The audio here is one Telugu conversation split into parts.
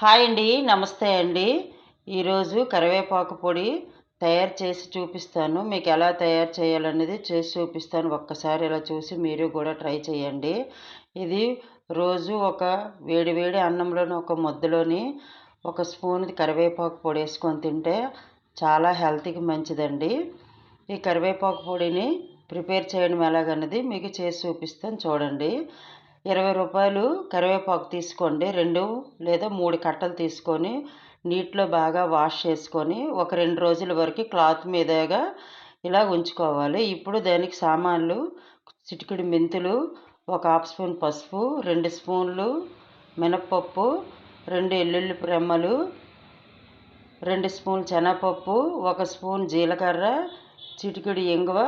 హాయ్ అండి. నమస్తే అండి. ఈరోజు కరివేపాకు పొడి తయారు చేసి చూపిస్తాను. మీకు ఎలా తయారు చేయాలనేది చేసి చూపిస్తాను. ఒక్కసారి ఇలా చూసి మీరు కూడా ట్రై చేయండి. ఇది రోజు ఒక వేడి వేడి అన్నంలోని ఒక ముద్దలోని ఒక స్పూన్ కరివేపాకు పొడి వేసుకొని తింటే చాలా హెల్త్కి మంచిదండి. ఈ కరివేపాకు పొడిని ప్రిపేర్ చేయడం ఎలాగన్నది మీకు చేసి చూపిస్తాను చూడండి. 20 రూపాయలు కరివేపాకు తీసుకోండి. 2 లేదా 3 కట్టలు తీసుకొని నీటిలో బాగా వాష్ చేసుకొని ఒక 2 రోజుల వరకు క్లాత్ మీదగా ఇలా ఉంచుకోవాలి. ఇప్పుడు దానికి సామాన్లు చిటికెడు మెంతులు, ఒక హాఫ్ స్పూన్ పసుపు, 2 స్పూన్లు మినప్పప్పు, 2 ఎల్లుల్లి రెమ్మలు, 2 స్పూన్లు శనగపప్పు, 1 స్పూన్ జీలకర్ర, చిటికెడు ఇంగువ,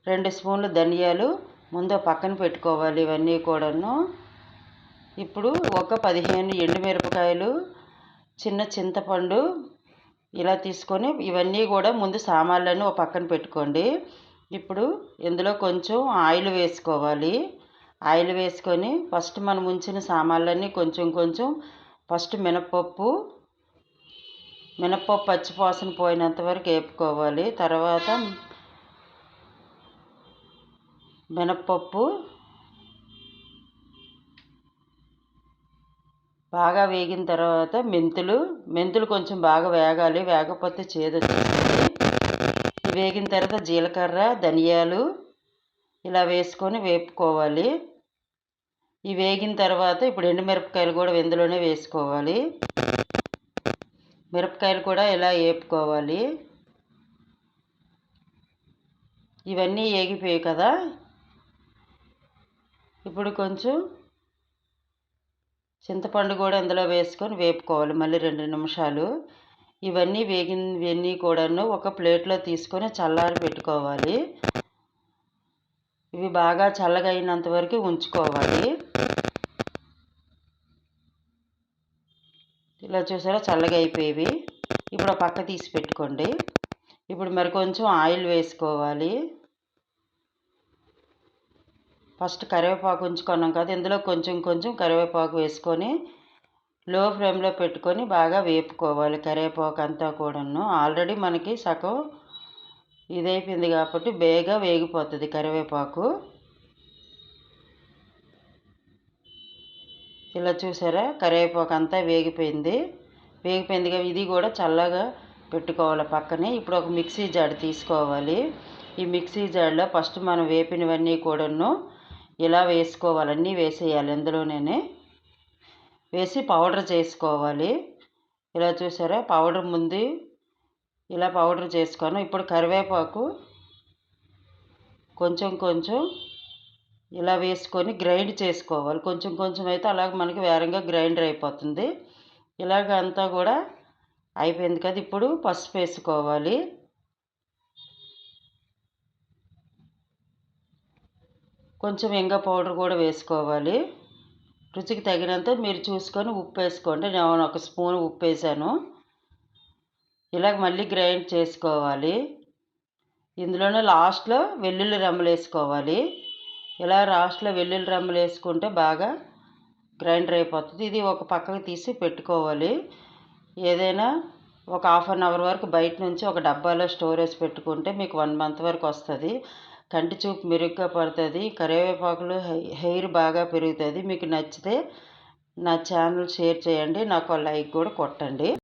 2 స్పూన్లు ధనియాలు ముందు పక్కన పెట్టుకోవాలి. ఇవన్నీ కూడాను. ఇప్పుడు ఒక 15 ఎండుమిరపకాయలు, చిన్న చింతపండు ఇలా తీసుకొని ఇవన్నీ కూడా ముందు సామాన్లన్నీ ఒక పక్కన పెట్టుకోండి. ఇప్పుడు ఇందులో కొంచెం ఆయిల్ వేసుకోవాలి. ఆయిల్ వేసుకొని ఫస్ట్ మనం ఉంచిన సామాన్లన్నీ కొంచెం కొంచెం ఫస్ట్ మినప్పప్పు పచ్చివాసన పోయినంత వరకు వేపుకోవాలి. తర్వాత మినప్పప్పు బాగా వేగిన తర్వాత మెంతులు కొంచెం బాగా వేగాలి, వేగకపోతే చేదొచ్చేస్తుంది. వేగిన తర్వాత జీలకర్ర, ధనియాలు ఇలా వేసుకొని వేపుకోవాలి. ఈ వేగిన తర్వాత ఇప్పుడు ఎండుమిరపకాయలు కూడా ఇందులోనే వేసుకోవాలి. మిరపకాయలు కూడా ఇలా వేపుకోవాలి. ఇవన్నీ వేగిపోయాయి కదా. ఇప్పుడు కొంచెం చింతపండు కూడా ఇందులో వేసుకొని వేపుకోవాలి మళ్ళీ 2 నిమిషాలు. ఇవన్నీ కూడాను ఒక ప్లేట్లో తీసుకొని చల్లారి పెట్టుకోవాలి. ఇవి బాగా చల్లగా అయినంత వరకు ఉంచుకోవాలి. ఇలా చూసారా చల్లగా అయిపోయేవి. ఇప్పుడు పక్క తీసి పెట్టుకోండి. ఇప్పుడు మరి కొంచెం ఆయిల్ వేసుకోవాలి. ఫస్ట్ కరివేపాకు ఉంచుకున్నాం కదా, ఇందులో కొంచెం కొంచెం కరివేపాకు వేసుకొని లో ఫ్లేమ్లో పెట్టుకొని బాగా వేపుకోవాలి. కరివేపాకు అంతా కూడాను ఆల్రెడీ మనకి సగం ఇదైపోయింది కాబట్టి బేగా వేగిపోతుంది కరివేపాకు. ఇలా చూసారా కరివేపాకు అంతా వేగిపోయింది కదా. ఇది కూడా చల్లగా పెట్టుకోవాలి పక్కనే. ఇప్పుడు ఒక మిక్సీ జార్ తీసుకోవాలి. ఈ మిక్సీ జార్లో ఫస్ట్ మనం వేపినవన్నీ కూడాను ఇలా వేసుకోవాలి. అన్నీ వేసేయాలి ఇందులోనే వేసి పౌడర్ చేసుకోవాలి. ఇలా చూసారా పౌడర్ ముందు ఇలా పౌడర్ చేసుకోను. ఇప్పుడు కరివేపాకు కొంచెం కొంచెం ఇలా వేసుకొని గ్రైండ్ చేసుకోవాలి. కొంచెం కొంచెం అయితే అలాగ మనకి వేరంగా గ్రైండర్ అయిపోతుంది. ఇలాగ అంతా కూడా అయిపోయింది కదా. ఇప్పుడు పసుపు వేసుకోవాలి. కొంచెం ఇంగ పౌడర్ కూడా వేసుకోవాలి. రుచికి తగినంత మీరు చూసుకొని ఉప్పు వేసుకోండి. నేను 1 స్పూన్ ఉప్పు వేసాను. ఇలాగ మళ్ళీ గ్రైండ్ చేసుకోవాలి. ఇందులోనే లాస్ట్లో వెల్లుల్లి రెమ్మలు వేసుకోవాలి. ఇలా లాస్ట్లో వెల్లుల్లి రెమ్మలు వేసుకుంటే బాగా గ్రైండర్ అయిపోతుంది. ఇది ఒక పక్కకు తీసి పెట్టుకోవాలి. ఏదైనా ఒక హాఫ్ అన్ అవర్ వరకు బయట నుంచి ఒక డబ్బాలో స్టోరేజ్ పెట్టుకుంటే మీకు 1 మంత్ వరకు వస్తుంది. కంటి చూపు మెరుగ్గా పడుతుంది. కరివేపాకులో హెయిర్ బాగా పెరుగుతుంది. మీకు నచ్చితే నా ఛానల్ షేర్ చేయండి. నాకు లైక్ కూడా కొట్టండి.